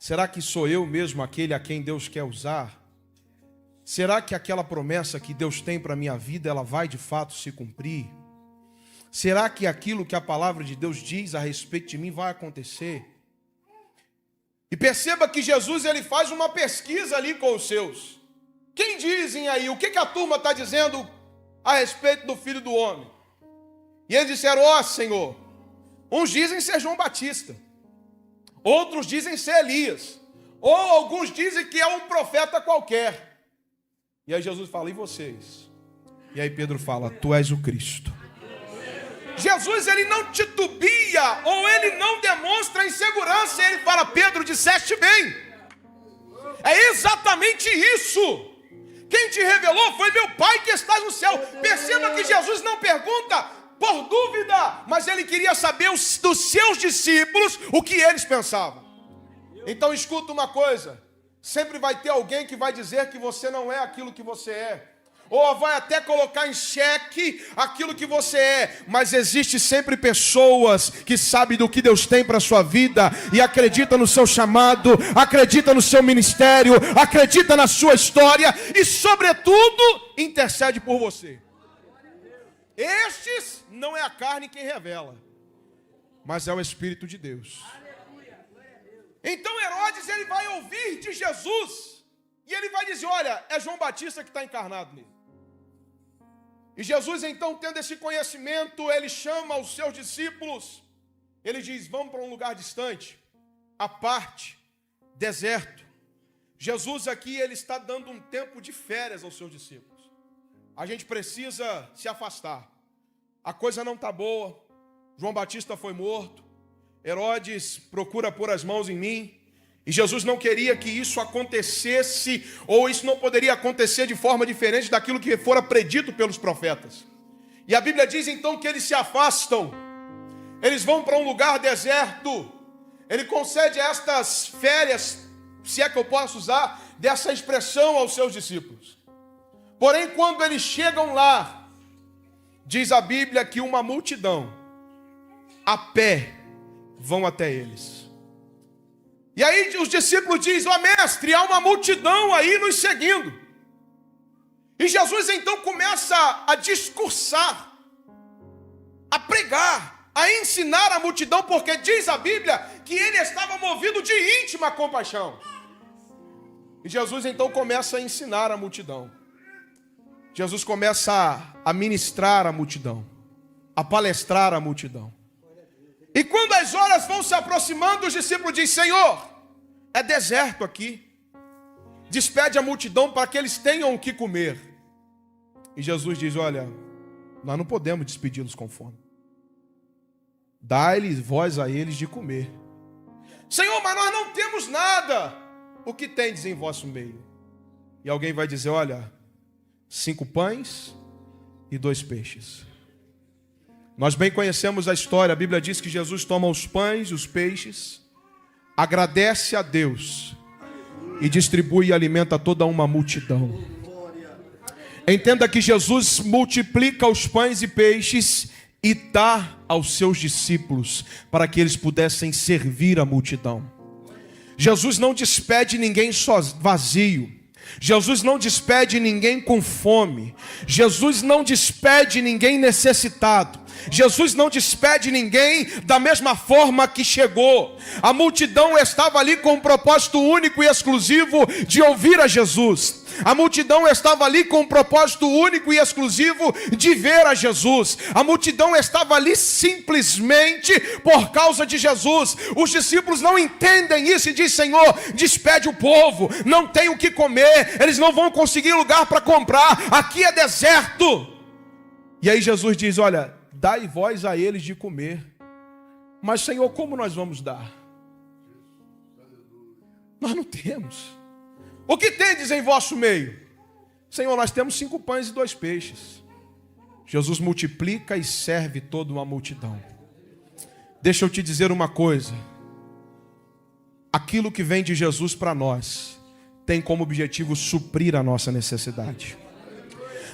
Será que sou eu mesmo aquele a quem Deus quer usar? Será que aquela promessa que Deus tem para a minha vida, ela vai de fato se cumprir? Será que aquilo que a palavra de Deus diz a respeito de mim vai acontecer? E perceba que Jesus ele faz uma pesquisa ali com os seus. Quem dizem aí? O que a turma está dizendo a respeito do Filho do Homem? E eles disseram, ó Senhor, uns dizem ser João Batista, outros dizem ser Elias, ou alguns dizem que é um profeta qualquer. E aí Jesus fala, e vocês? E aí Pedro fala, tu és o Cristo. Jesus ele não titubia, ou ele não demonstra insegurança, ele fala, Pedro, disseste bem. É exatamente isso. Quem te revelou foi meu Pai que está no céu. Perceba que Jesus não pergunta por dúvida, mas ele queria saber dos seus discípulos o que eles pensavam. Então escuta uma coisa, sempre vai ter alguém que vai dizer que você não é aquilo que você é, ou vai até colocar em xeque aquilo que você é, mas existe sempre pessoas que sabem do que Deus tem para a sua vida e acredita no seu chamado, acredita no seu ministério, acredita na sua história e sobretudo intercede por você. Estes não é a carne quem revela, mas é o Espírito de Deus. Então Herodes ele vai ouvir de Jesus e ele vai dizer, olha, é João Batista que está encarnado nele. E Jesus então, tendo esse conhecimento, ele chama os seus discípulos, ele diz, vamos para um lugar distante, à parte, deserto. Jesus aqui, ele está dando um tempo de férias aos seus discípulos. A gente precisa se afastar. A coisa não está boa. João Batista foi morto. Herodes procura pôr as mãos em mim. E Jesus não queria que isso acontecesse, ou isso não poderia acontecer de forma diferente daquilo que fora predito pelos profetas. E a Bíblia diz então que eles se afastam. Eles vão para um lugar deserto. Ele concede estas férias, se é que eu posso usar, dessa expressão aos seus discípulos. Porém, quando eles chegam lá, diz a Bíblia que uma multidão, a pé, vão até eles. E aí os discípulos dizem, ó mestre, há uma multidão aí nos seguindo. E Jesus então começa a discursar, a pregar, a ensinar a multidão, porque diz a Bíblia que ele estava movido de íntima compaixão. E Jesus então começa a ensinar a multidão. Jesus começa a ministrar a multidão, a palestrar a multidão. E quando as horas vão se aproximando, os discípulos dizem, Senhor, é deserto aqui. Despede a multidão para que eles tenham o que comer. E Jesus diz, olha, nós não podemos despedi-los com fome. Dai-lhes vós a eles de comer. Senhor, mas nós não temos nada. O que tendes em vosso meio? E alguém vai dizer, olha, 5 pães e 2 peixes. Nós bem conhecemos a história, a Bíblia diz que Jesus toma os pães e os peixes, agradece a Deus e distribui e alimenta toda uma multidão. Entenda que Jesus multiplica os pães e peixes e dá aos seus discípulos para que eles pudessem servir a multidão. Jesus não despede ninguém só vazio. Jesus não despede ninguém com fome. Jesus não despede ninguém necessitado. Jesus não despede ninguém da mesma forma que chegou. A multidão estava ali com um propósito único e exclusivo de ouvir a Jesus. A multidão estava ali com um propósito único e exclusivo de ver a Jesus. A multidão estava ali simplesmente por causa de Jesus. Os discípulos não entendem isso e dizem, Senhor, despede o povo, não tem o que comer, eles não vão conseguir lugar para comprar, aqui é deserto. E aí Jesus diz, olha, dai vós a eles de comer. Mas Senhor, como nós vamos dar? Nós não temos. O que tendes em vosso meio? Senhor, nós temos 5 pães e 2 peixes. Jesus multiplica e serve toda uma multidão. Deixa eu te dizer uma coisa. Aquilo que vem de Jesus para nós tem como objetivo suprir a nossa necessidade.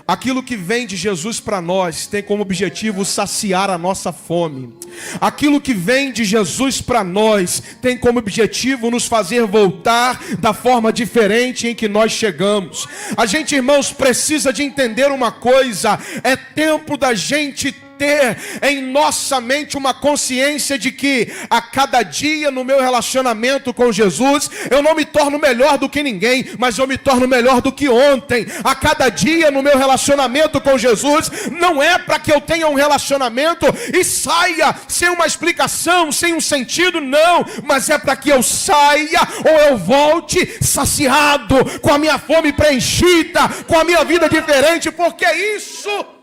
Aquilo que vem de Jesus para nós tem como objetivo saciar a nossa fome. Aquilo que vem de Jesus para nós tem como objetivo nos fazer voltar da forma diferente em que nós chegamos. A gente, irmãos, precisa de entender uma coisa: é tempo da gente ter em nossa mente uma consciência de que a cada dia no meu relacionamento com Jesus, eu não me torno melhor do que ninguém, mas eu me torno melhor do que ontem. A cada dia no meu relacionamento com Jesus, não é para que eu tenha um relacionamento e saia sem uma explicação, sem um sentido, não, mas é para que eu saia ou eu volte saciado, com a minha fome preenchida, com a minha vida diferente, porque é isso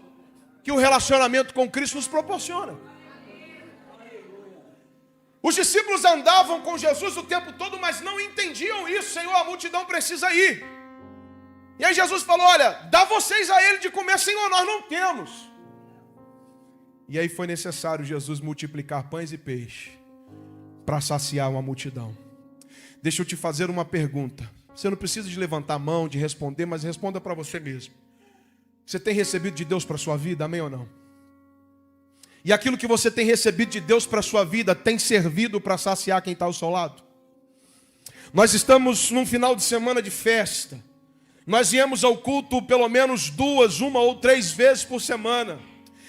que o relacionamento com Cristo nos proporciona. Os discípulos andavam com Jesus o tempo todo, mas não entendiam isso. Senhor, a multidão precisa ir. E aí Jesus falou: olha, dá vocês a ele de comer. Senhor, nós não temos. E aí foi necessário Jesus multiplicar pães e peixe para saciar uma multidão. Deixa eu te fazer uma pergunta. Você não precisa de levantar a mão, de responder, mas responda para você mesmo. Você tem recebido de Deus para a sua vida, amém ou não? E aquilo que você tem recebido de Deus para a sua vida tem servido para saciar quem está ao seu lado? Nós estamos num final de semana de festa. Nós viemos ao culto pelo menos 2, 1 ou 3 vezes por semana.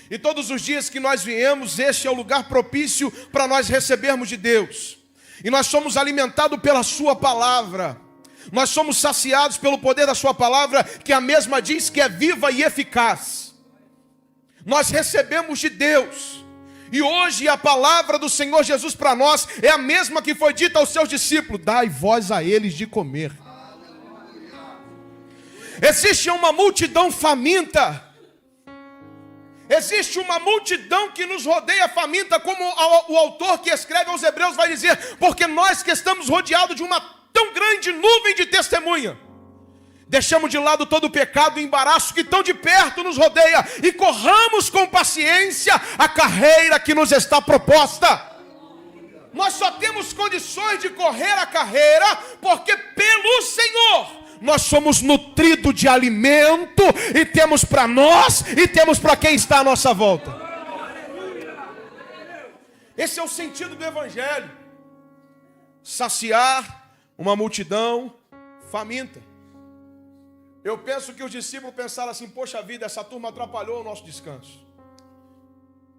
E todos os dias que nós viemos, este é o lugar propício para nós recebermos de Deus. E nós somos alimentados pela sua palavra. Nós somos saciados pelo poder da sua palavra, que a mesma diz que é viva e eficaz. Nós recebemos de Deus. E hoje a palavra do Senhor Jesus para nós é a mesma que foi dita aos seus discípulos: dai vós a eles de comer. Existe uma multidão faminta. Existe uma multidão que nos rodeia faminta, como o autor que escreve aos Hebreus vai dizer: porque nós que estamos rodeados de uma tão grande nuvem de testemunha, deixamos de lado todo o pecado e embaraço que tão de perto nos rodeia, e corramos com paciência a carreira que nos está proposta. Nós só temos condições de correr a carreira porque pelo Senhor nós somos nutridos de alimento, e temos para nós e temos para quem está à nossa volta. Esse é o sentido do Evangelho: saciar uma multidão faminta. Eu penso que os discípulos pensaram assim: poxa vida, essa turma atrapalhou o nosso descanso.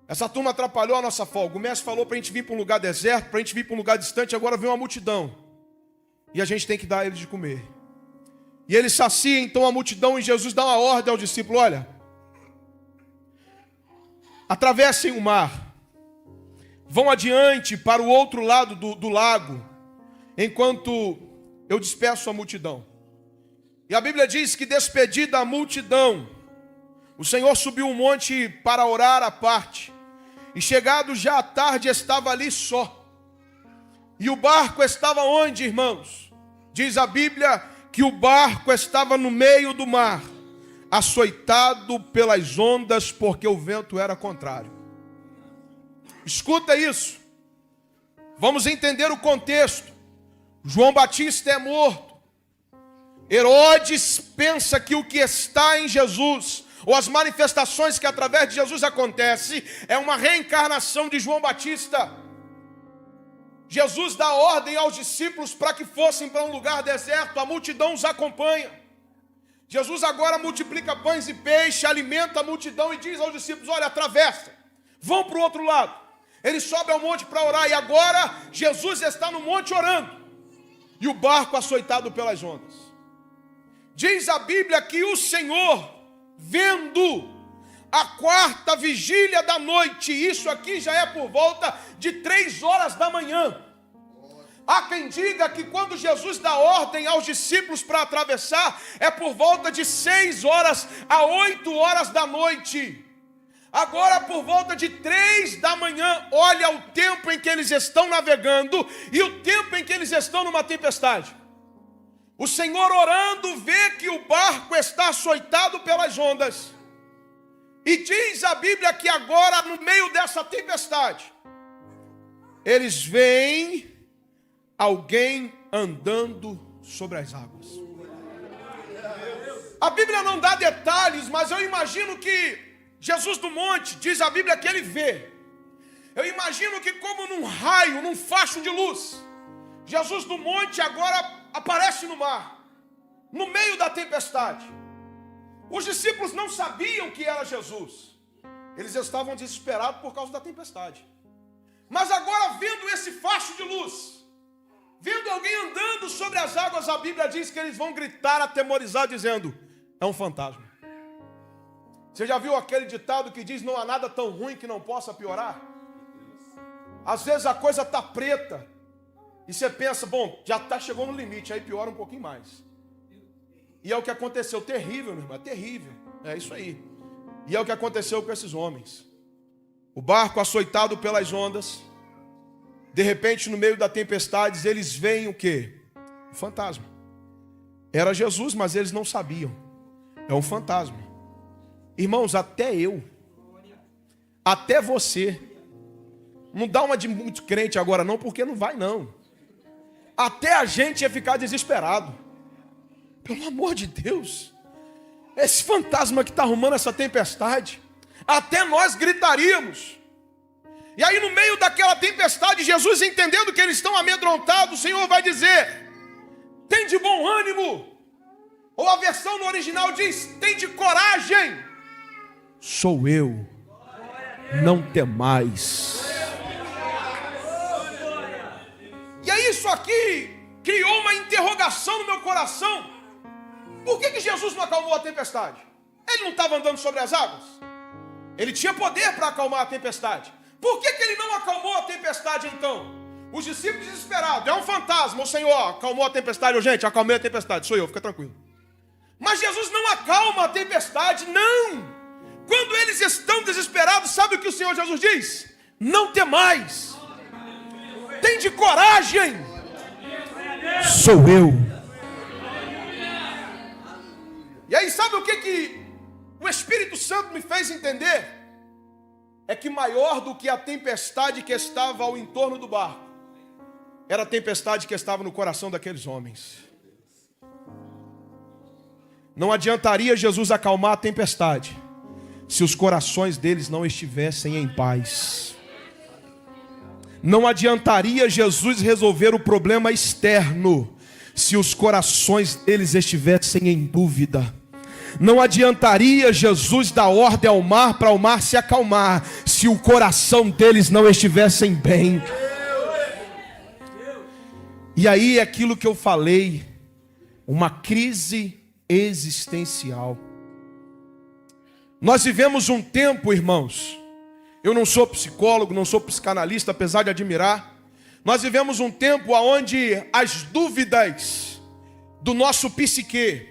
Essa turma atrapalhou a nossa folga. O mestre falou para a gente vir para um lugar deserto, para a gente vir para um lugar distante, agora vem uma multidão. E a gente tem que dar a eles de comer. E eles saciam então a multidão, e Jesus dá uma ordem ao discípulo: olha, atravessem o mar, vão adiante para o outro lado do lago, enquanto eu despeço a multidão. E a Bíblia diz que, despedida a multidão, o Senhor subiu um monte para orar à parte. E chegado já à tarde, estava ali só. E o barco estava onde, irmãos? Diz a Bíblia que o barco estava no meio do mar, açoitado pelas ondas, porque o vento era contrário. Escuta isso. Vamos entender o contexto. João Batista é morto. Herodes pensa que o que está em Jesus, ou as manifestações que através de Jesus acontecem, é uma reencarnação de João Batista. Jesus dá ordem aos discípulos para que fossem para um lugar deserto, a multidão os acompanha. Jesus agora multiplica pães e peixe, alimenta a multidão e diz aos discípulos: olha, atravessa, vão para o outro lado. Ele sobe ao monte para orar, e agora Jesus está no monte orando, e o barco açoitado pelas ondas. Diz a Bíblia que o Senhor, vendo a 4ª vigília da noite, isso aqui já é por volta de 3 horas da manhã. Há quem diga que quando Jesus dá ordem aos discípulos para atravessar, é por volta de 6 horas a 8 horas da noite. Agora, por volta de 3 da manhã, olha o tempo em que eles estão navegando e o tempo em que eles estão numa tempestade. O Senhor, orando, vê que o barco está açoitado pelas ondas. E diz a Bíblia que agora, no meio dessa tempestade, eles veem alguém andando sobre as águas. A Bíblia não dá detalhes, mas eu imagino que Jesus do monte, diz a Bíblia que ele vê. Eu imagino que como num raio, num facho de luz, Jesus do monte agora aparece no mar, no meio da tempestade. Os discípulos não sabiam que era Jesus. Eles estavam desesperados por causa da tempestade. Mas agora, vendo esse facho de luz, vendo alguém andando sobre as águas, a Bíblia diz que eles vão gritar atemorizados, dizendo: é um fantasma. Você já viu aquele ditado que diz: não há nada tão ruim que não possa piorar? Às vezes a coisa está preta e você pensa: bom, já chegou no limite, aí piora um pouquinho mais. E é o que aconteceu. Terrível, meu irmão, é terrível. É isso aí. E é o que aconteceu com esses homens. O barco açoitado pelas ondas, de repente no meio da tempestade, eles veem o quê? Um fantasma. Era Jesus, mas eles não sabiam. É um fantasma. Irmãos, até eu, até você, não dá uma de muito crente agora não, porque não vai não. Até a gente ia ficar desesperado. Pelo amor de Deus, esse fantasma que está arrumando essa tempestade, até nós gritaríamos. E aí no meio daquela tempestade, Jesus, entendendo que eles estão amedrontados, o Senhor vai dizer: tem de bom ânimo. Ou a versão no original diz: tem de coragem. Sou eu, não temais. E aí isso aqui criou uma interrogação no meu coração. Por que Jesus não acalmou a tempestade? Ele não estava andando sobre as águas? Ele tinha poder para acalmar a tempestade. Por que ele não acalmou a tempestade então? Os discípulos desesperados: é um fantasma, o Senhor acalmou a tempestade. Eu, gente, acalmei a tempestade, sou eu, fica tranquilo. Mas Jesus não acalma a tempestade, não. Quando eles estão desesperados, sabe o que o Senhor Jesus diz? Não temais. Tem de coragem. Sou eu. E aí sabe o que o Espírito Santo me fez entender? É que maior do que a tempestade que estava ao entorno do barco, era a tempestade que estava no coração daqueles homens. Não adiantaria Jesus acalmar a tempestade se os corações deles não estivessem em paz. Não adiantaria Jesus resolver o problema externo se os corações deles estivessem em dúvida. Não adiantaria Jesus dar ordem ao mar para o mar se acalmar se o coração deles não estivessem bem. E aí é aquilo que eu falei, uma crise existencial. Nós vivemos um tempo, irmãos, eu não sou psicólogo, não sou psicanalista, apesar de admirar. Nós vivemos um tempo onde as dúvidas do nosso psique,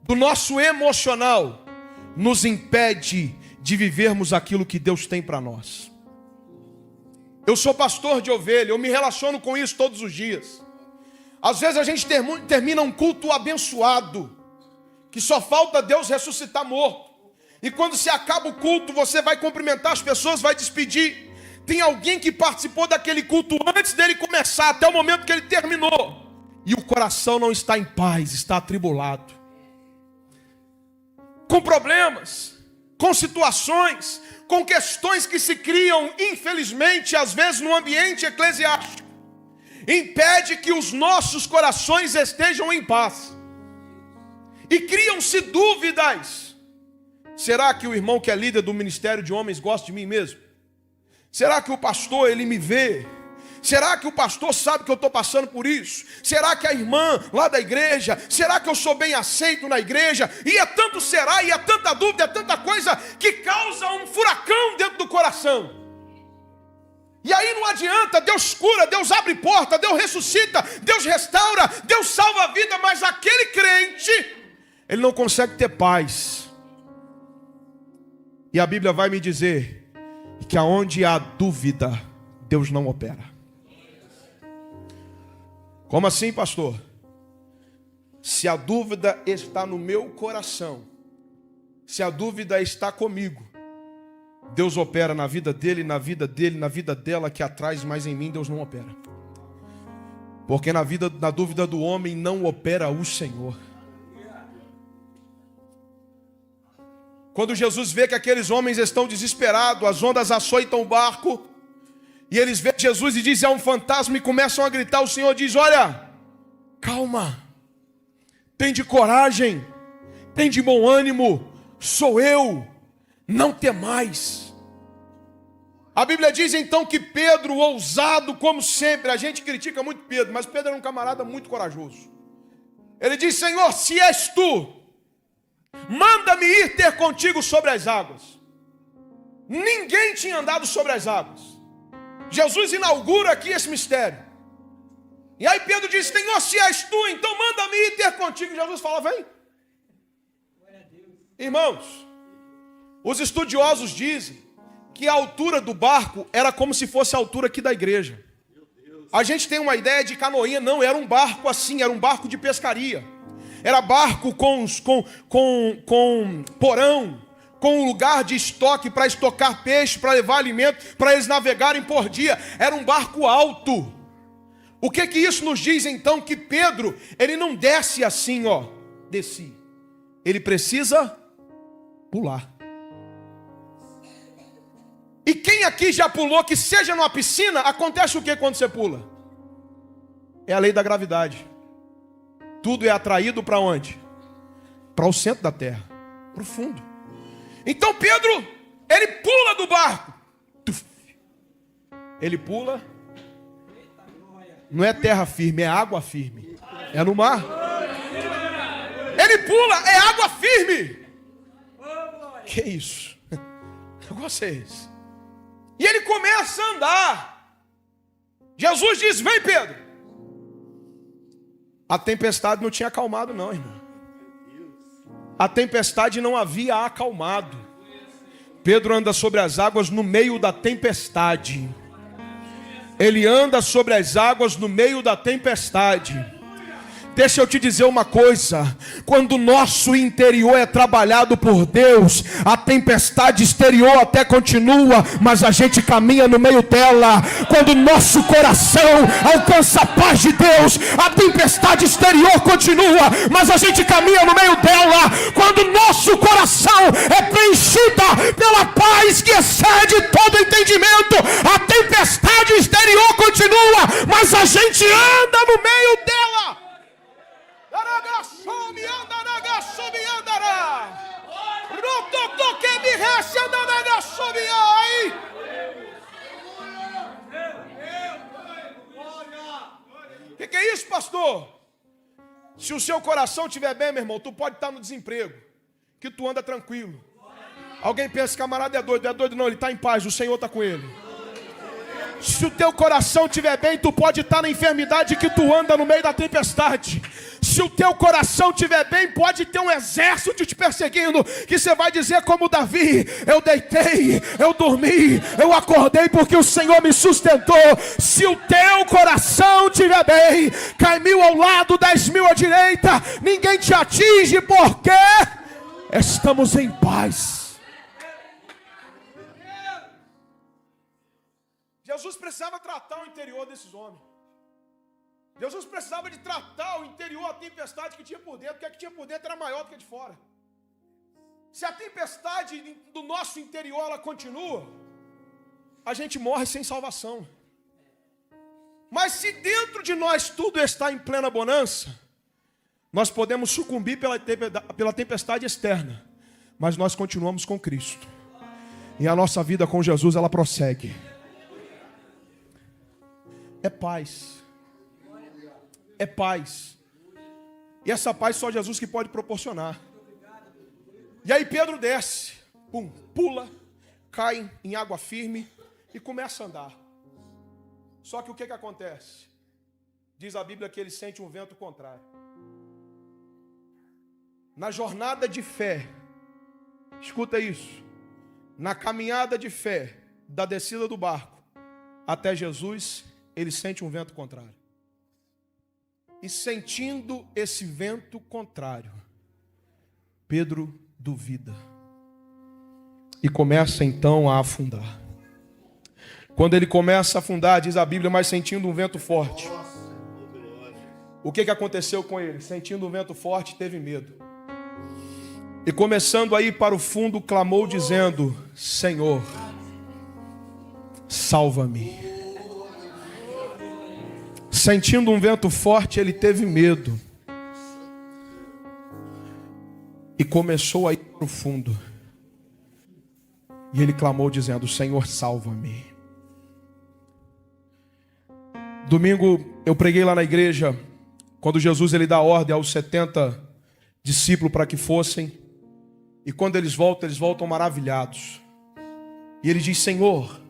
do nosso emocional, nos impede de vivermos aquilo que Deus tem para nós. Eu sou pastor de ovelha, eu me relaciono com isso todos os dias. Às vezes a gente termina um culto abençoado, que só falta Deus ressuscitar morto. E quando se acaba o culto, você vai cumprimentar as pessoas, vai despedir. Tem alguém que participou daquele culto antes dele começar, até o momento que ele terminou. E o coração não está em paz, está atribulado. Com problemas, com situações, com questões que se criam, infelizmente, às vezes no ambiente eclesiástico. Impede que os nossos corações estejam em paz. E criam-se dúvidas. Será que o irmão que é líder do ministério de homens gosta de mim mesmo? Será que o pastor, ele me vê? Será que o pastor sabe que eu estou passando por isso? Será que a irmã lá da igreja, será que eu sou bem aceito na igreja? E é tanto será, e é tanta dúvida, é tanta coisa que causa um furacão dentro do coração. E aí não adianta, Deus cura, Deus abre porta, Deus ressuscita, Deus restaura, Deus salva a vida, mas aquele crente, ele não consegue ter paz. E a Bíblia vai me dizer que aonde há dúvida, Deus não opera. Como assim, pastor? Se a dúvida está no meu coração, se a dúvida está comigo, Deus opera na vida dele, na vida dele, na vida dela que atrás, mas em mim Deus não opera. Porque na dúvida do homem não opera o Senhor. Quando Jesus vê que aqueles homens estão desesperados, as ondas açoitam o barco, e eles veem Jesus e dizem: é um fantasma, e começam a gritar. O Senhor diz: olha, calma, tem de coragem, tem de bom ânimo, sou eu, não temais. A Bíblia diz então que Pedro, ousado como sempre, a gente critica muito Pedro, mas Pedro era um camarada muito corajoso. Ele diz: Senhor, se és tu, manda-me ir ter contigo sobre as águas. Ninguém tinha andado sobre as águas. Jesus inaugura aqui esse mistério. E aí Pedro diz: Senhor, se és tu, então manda-me ir ter contigo. Jesus fala: vem. Irmãos, os estudiosos dizem que a altura do barco era como se fosse a altura aqui da igreja. A gente tem uma ideia de canoinha, não, era um barco assim, era um barco de pescaria. Era barco com porão, com um lugar de estoque para estocar peixe, para levar alimento, para eles navegarem por dia. Era um barco alto. O que isso nos diz então? Que Pedro, ele não desce assim, ó, desci. Ele precisa pular. E quem aqui já pulou, que seja numa piscina, acontece o que quando você pula? É a lei da gravidade. Tudo é atraído para onde? Para o centro da terra, para o fundo. Então Pedro, ele pula do barco. Ele pula. Não é terra firme, é água firme. É no mar. Ele pula, é água firme. Que isso? Eu gostei disso. E ele começa a andar. Jesus diz: vem, Pedro. A tempestade não tinha acalmado não, irmão. A tempestade não havia acalmado. Pedro anda sobre as águas no meio da tempestade. Ele anda sobre as águas no meio da tempestade. Deixa eu te dizer uma coisa: quando o nosso interior é trabalhado por Deus, a tempestade exterior até continua, mas a gente caminha no meio dela. Quando o nosso coração alcança a paz de Deus, a tempestade exterior continua, mas a gente caminha no meio dela. Quando o nosso coração é preenchida pela paz que excede todo entendimento, a tempestade exterior continua, mas a gente anda no meio dela. O que é isso, pastor? Se o seu coração estiver bem, meu irmão, tu pode estar no desemprego, que tu anda tranquilo. Alguém pensa: camarada é doido não, ele está em paz, o Senhor está com ele. Se o teu coração estiver bem, tu pode estar na enfermidade, que tu anda no meio da tempestade. Se o teu coração estiver bem, pode ter um exército te perseguindo, que você vai dizer como Davi: eu deitei, eu dormi, eu acordei porque o Senhor me sustentou. Se o teu coração estiver bem, cai 1000 ao lado, 10.000 à direita, ninguém te atinge, porque estamos em paz. Jesus precisava tratar o interior desses homens. Jesus precisava de tratar o interior, a tempestade que tinha por dentro, porque a que tinha por dentro era maior do que a de fora. Se a tempestade do nosso interior ela continua, a gente morre sem salvação. Mas se dentro de nós tudo está em plena bonança, nós podemos sucumbir pela tempestade externa, mas nós continuamos com Cristo. E a nossa vida com Jesus, ela prossegue. É paz. É paz. E essa paz só Jesus que pode proporcionar. E aí Pedro desce, pula, cai em água firme e começa a andar. Só que o que acontece? Diz a Bíblia que ele sente um vento contrário. Na jornada de fé, escuta isso, na caminhada de fé, da descida do barco até Jesus, ele sente um vento contrário. E sentindo esse vento contrário, Pedro duvida. E começa então a afundar. Quando ele começa a afundar, diz a Bíblia, mas sentindo um vento forte. O que aconteceu com ele? Sentindo um vento forte, teve medo. E começando a ir para o fundo, clamou dizendo: Senhor, salva-me. Sentindo um vento forte, ele teve medo. E começou a ir para o fundo. E ele clamou dizendo: Senhor, salva-me. Domingo eu preguei lá na igreja, quando Jesus ele dá ordem aos 70 discípulos para que fossem. E quando eles voltam maravilhados. E ele diz: Senhor,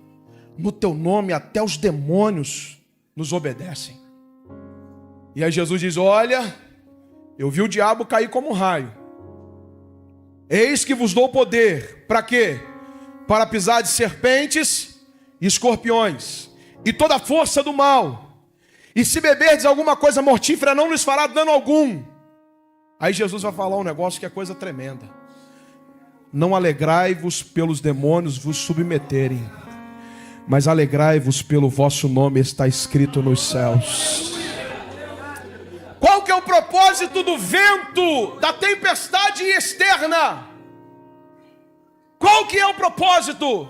no teu nome até os demônios nos obedecem. E aí Jesus diz: olha, eu vi o diabo cair como um raio. Eis que vos dou poder. Para quê? Para pisar de serpentes e escorpiões e toda a força do mal. E se beberdes alguma coisa mortífera, não lhes fará dano algum. Aí Jesus vai falar um negócio que é coisa tremenda. Não alegrai-vos pelos demônios vos submeterem, mas alegrai-vos pelo vosso nome está escrito nos céus. Qual que é o propósito do vento, da tempestade externa? Qual que é o propósito?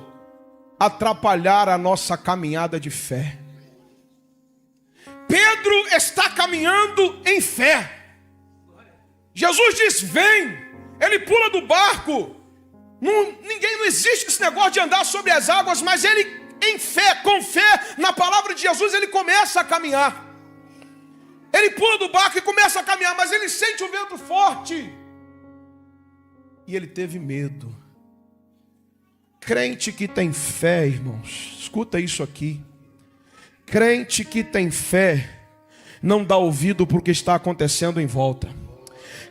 Atrapalhar a nossa caminhada de fé. Pedro está caminhando em fé. Jesus diz: vem. Ele pula do barco. Não existe esse negócio de andar sobre as águas, mas ele, em fé, com fé, na palavra de Jesus, ele começa a caminhar. Ele pula do barco e começa a caminhar, mas ele sente um vento forte. E ele teve medo. Crente que tem fé, irmãos, escuta isso aqui. Crente que tem fé, não dá ouvido para o que está acontecendo em volta.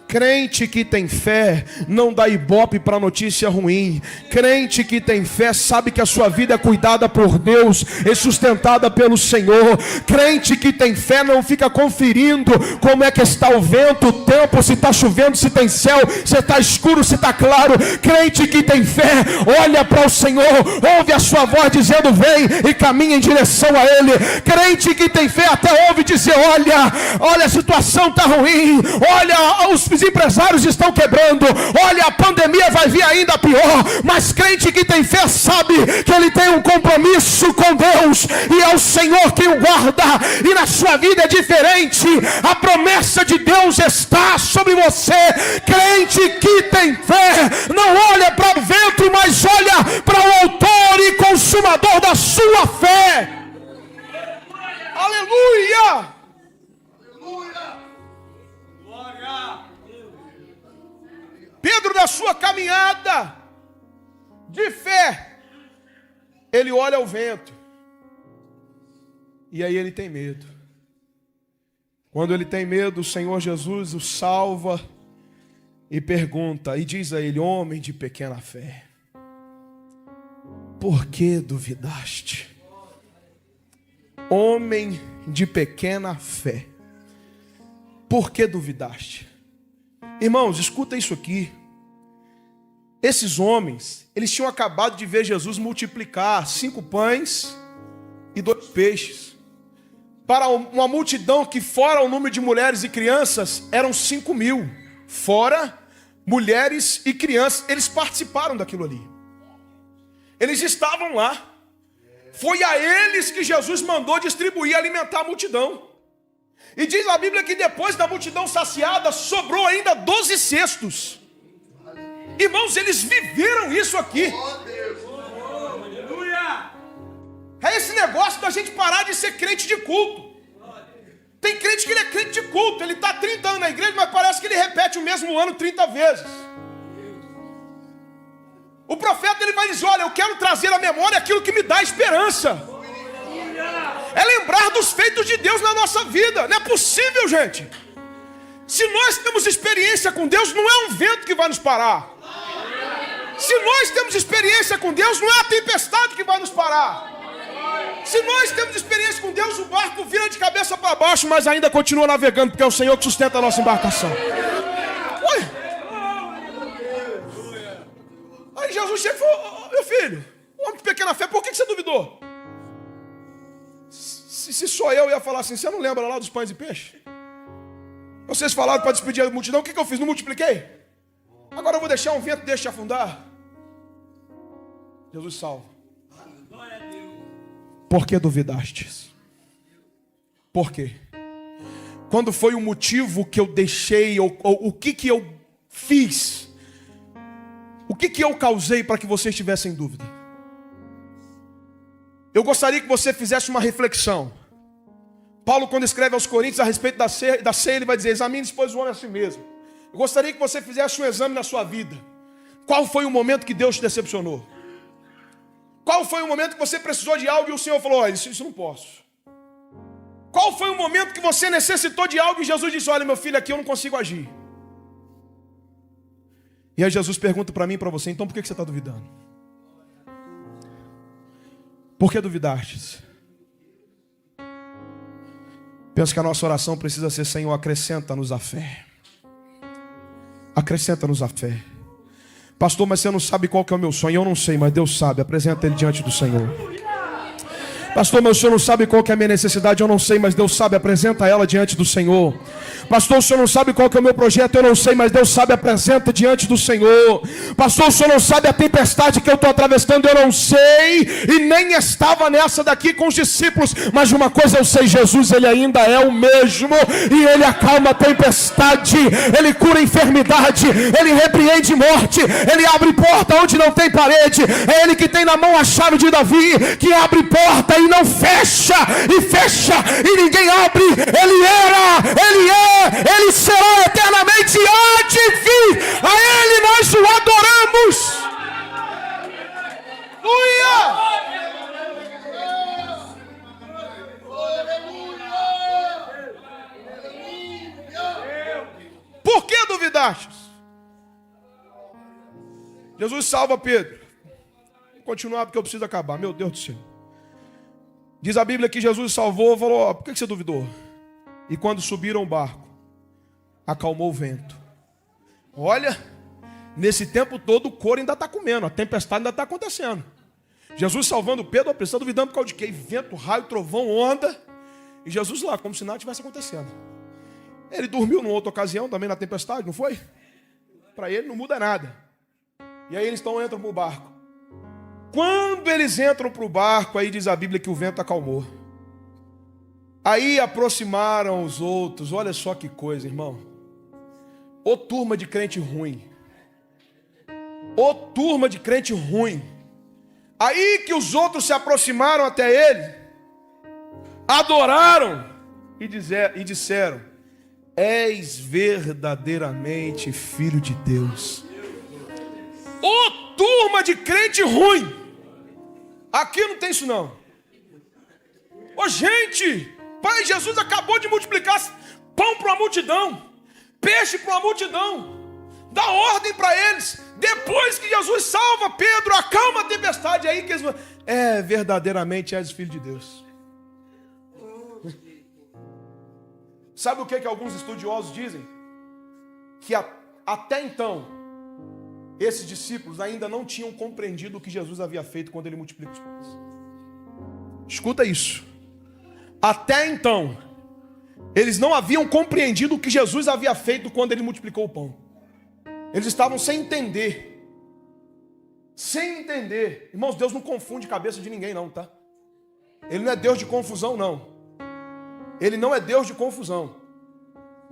Crente que tem fé não dá ibope para notícia ruim. Crente que tem fé sabe que a sua vida é cuidada por Deus e sustentada pelo Senhor. Crente que tem fé não fica conferindo como é que está o vento, o tempo, se está chovendo, se tem céu, se está escuro, se está claro. Crente que tem fé olha para o Senhor, ouve a sua voz dizendo: vem, e caminha em direção a Ele. Crente que tem fé até ouve dizer: olha, a situação está ruim, olha, os empresários estão quebrando, olha, a pandemia vai vir ainda pior. Mas crente que tem fé sabe que ele tem um compromisso com Deus e é o Senhor quem o guarda, e na sua vida é diferente. A promessa de Deus está sobre você. Crente que tem fé não olha para o vento, mas olha para o autor e consumador da sua fé. Aleluia! Pedro, na sua caminhada de fé, ele olha o vento. E aí ele tem medo. Quando ele tem medo, o Senhor Jesus o salva e pergunta, e diz a ele: homem de pequena fé, por que duvidaste? Homem de pequena fé, por que duvidaste? Irmãos, escuta isso aqui. Esses homens, eles tinham acabado de ver Jesus multiplicar 5 pães e 2 peixes. Para uma multidão que, fora o número de mulheres e crianças, eram 5.000. Fora mulheres e crianças, eles participaram daquilo ali. Eles estavam lá. Foi a eles que Jesus mandou distribuir e alimentar a multidão. E diz a Bíblia que depois da multidão saciada, sobrou ainda 12 cestos. Irmãos, eles viveram isso aqui. É esse negócio da gente parar de ser crente de culto. Tem crente que ele é crente de culto. Ele está 30 anos na igreja, mas parece que ele repete o mesmo ano 30 vezes. O profeta ele vai dizer: olha, eu quero trazer à memória aquilo que me dá esperança. É lembrar dos feitos de Deus na nossa vida. Não é possível, gente. Se nós temos experiência com Deus, não é um vento que vai nos parar. Se nós temos experiência com Deus, não é a tempestade que vai nos parar. Se nós temos experiência com Deus, o barco vira de cabeça para baixo, mas ainda continua navegando, porque é o Senhor que sustenta a nossa embarcação. Ué. Aí Jesus chega e falou: meu filho, homem de pequena fé, por que você duvidou? Se sou eu ia falar assim: você não lembra lá dos pães e peixes? Vocês falaram para despedir a multidão, o que eu fiz? Não multipliquei? Agora eu vou deixar um vento deixa afundar. Jesus salva. Por que duvidastes? Por quê? Quando foi o motivo que eu deixei, ou o que eu fiz? O que eu causei para que você estivesse em dúvida? Eu gostaria que você fizesse uma reflexão. Paulo, quando escreve aos Coríntios a respeito da ceia, ele vai dizer: examine, pois, o homem a si mesmo. Eu gostaria que você fizesse um exame na sua vida. Qual foi o momento que Deus te decepcionou? Qual foi o momento que você precisou de algo e o Senhor falou: olha, isso não posso? Qual foi o momento que você necessitou de algo e Jesus disse: olha, meu filho, aqui eu não consigo agir? E aí Jesus pergunta para mim e para você: então por que você está duvidando? Por que duvidastes? Penso que a nossa oração precisa ser: Senhor, acrescenta-nos a fé. Acrescenta-nos a fé. Pastor, mas você não sabe qual que é o meu sonho. Eu não sei, mas Deus sabe. Apresenta ele diante do Senhor. Pastor, mas o senhor não sabe qual que é a minha necessidade. Eu não sei, mas Deus sabe. Apresenta ela diante do Senhor. Pastor, o senhor não sabe qual que é o meu projeto. Eu não sei, mas Deus sabe. Apresenta diante do Senhor. Pastor, o senhor não sabe a tempestade que eu estou atravessando. Eu não sei, e nem estava nessa daqui com os discípulos. Mas uma coisa eu sei: Jesus, ele ainda é o mesmo, e ele acalma a tempestade, ele cura a enfermidade, ele repreende morte, ele abre porta onde não tem parede. É ele que tem na mão a chave de Davi, que abre porta e não fecha, e fecha e ninguém abre. Ele era, ele é, ele será eternamente. Há de vir, a ele nós o adoramos. Por que duvidastes? Jesus salva Pedro. Vou continuar porque eu preciso acabar. Meu Deus do céu. Diz a Bíblia que Jesus salvou, falou: por que você duvidou? E quando subiram ao barco, acalmou o vento. Olha, nesse tempo todo o couro ainda está comendo, a tempestade ainda está acontecendo. Jesus salvando Pedro, a pessoa duvidando por causa de quê? Vento, raio, trovão, onda. E Jesus lá, como se nada tivesse acontecendo. Ele dormiu numa outra ocasião também na tempestade, não foi? Para ele não muda nada. E aí eles entram para o barco. Quando eles entram para o barco, aí diz a Bíblia que o vento acalmou. Aí aproximaram os outros. Olha só que coisa, irmão. Ô turma de crente ruim. Ô turma de crente ruim. Aí que os outros se aproximaram até ele, adoraram e disseram: és verdadeiramente filho de Deus. Ô turma de crente ruim. Aqui não tem isso não. Ô gente, Pai, Jesus acabou de multiplicar pão para uma multidão, peixe para uma multidão, dá ordem para eles. Depois que Jesus salva Pedro, acalma a tempestade, aí que eles vão: verdadeiramente és filho de Deus. Sabe o que alguns estudiosos dizem? Que até então esses discípulos ainda não tinham compreendido o que Jesus havia feito quando ele multiplica os pães. Escuta isso. Até então, eles não haviam compreendido o que Jesus havia feito quando ele multiplicou o pão. Eles estavam sem entender. Sem entender. Irmãos, Deus não confunde cabeça de ninguém não, tá? Ele não é Deus de confusão, não. Ele não é Deus de confusão.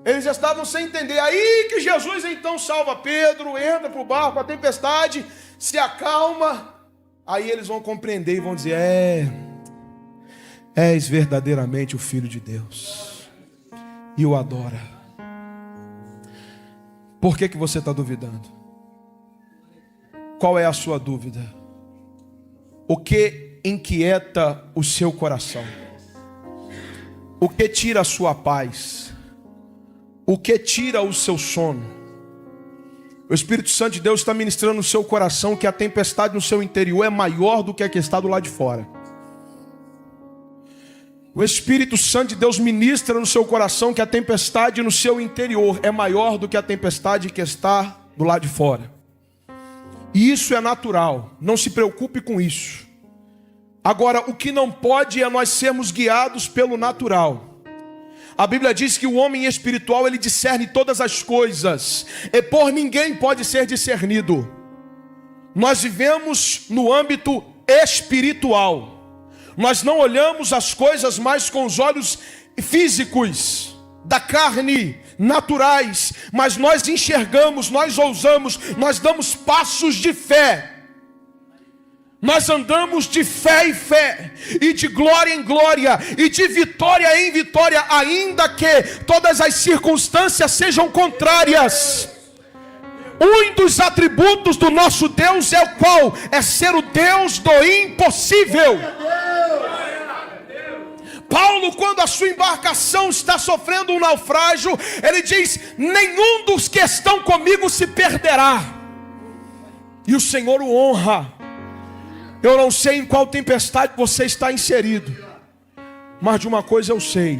Eles já estavam sem entender. Aí que Jesus então salva Pedro, entra para o barco, a tempestade se acalma. Aí eles vão compreender e vão dizer: és verdadeiramente o Filho de Deus. E o adora. Por que você está duvidando? Qual é a sua dúvida? O que inquieta o seu coração? O que tira a sua paz? O que tira o seu sono? O Espírito Santo de Deus está ministrando no seu coração que a tempestade no seu interior é maior do que a que está do lado de fora. O Espírito Santo de Deus ministra no seu coração que a tempestade no seu interior é maior do que a tempestade que está do lado de fora. E isso é natural, não se preocupe com isso. Agora, o que não pode é nós sermos guiados pelo natural. A Bíblia diz que o homem espiritual, ele discerne todas as coisas, e por ninguém pode ser discernido. Nós vivemos no âmbito espiritual. Nós não olhamos as coisas mais com os olhos físicos, da carne, naturais, mas nós enxergamos, nós ousamos, nós damos passos de fé. Nós andamos de fé em fé, e de glória em glória, e de vitória em vitória, ainda que todas as circunstâncias sejam contrárias. Um dos atributos do nosso Deus é o qual? É ser o Deus do impossível. Paulo, quando a sua embarcação está sofrendo um naufrágio, ele diz: nenhum dos que estão comigo se perderá. E o Senhor o honra. Eu não sei em qual tempestade você está inserido, mas de uma coisa eu sei: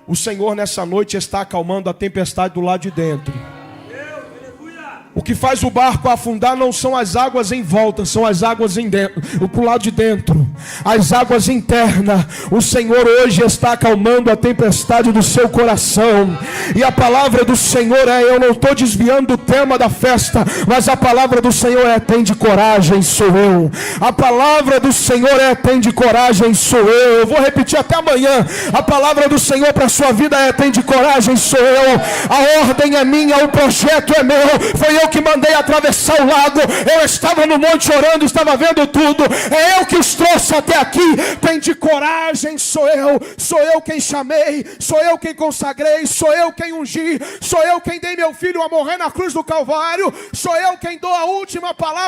o Senhor nessa noite está acalmando a tempestade do lado de dentro. O que faz o barco afundar não são as águas em volta, são as águas em dentro, pro lado de dentro, as águas internas. O Senhor hoje está acalmando a tempestade do seu coração. E a palavra do Senhor é, eu não estou desviando do tema da festa, mas a palavra do Senhor é: tem de coragem, sou eu. A palavra do Senhor é: tem de coragem, sou eu. Eu vou repetir até amanhã. A palavra do Senhor para a sua vida é: tem de coragem, sou eu. A ordem é minha, o projeto é meu. Foi eu que mandei atravessar o lago. Eu estava no monte orando, estava vendo tudo. É eu que os trouxe até aqui. Tem de coragem, sou eu. Sou eu quem chamei, sou eu quem consagrei, sou eu quem ungi, sou eu quem dei meu filho a morrer na cruz do Calvário, sou eu quem dou a última palavra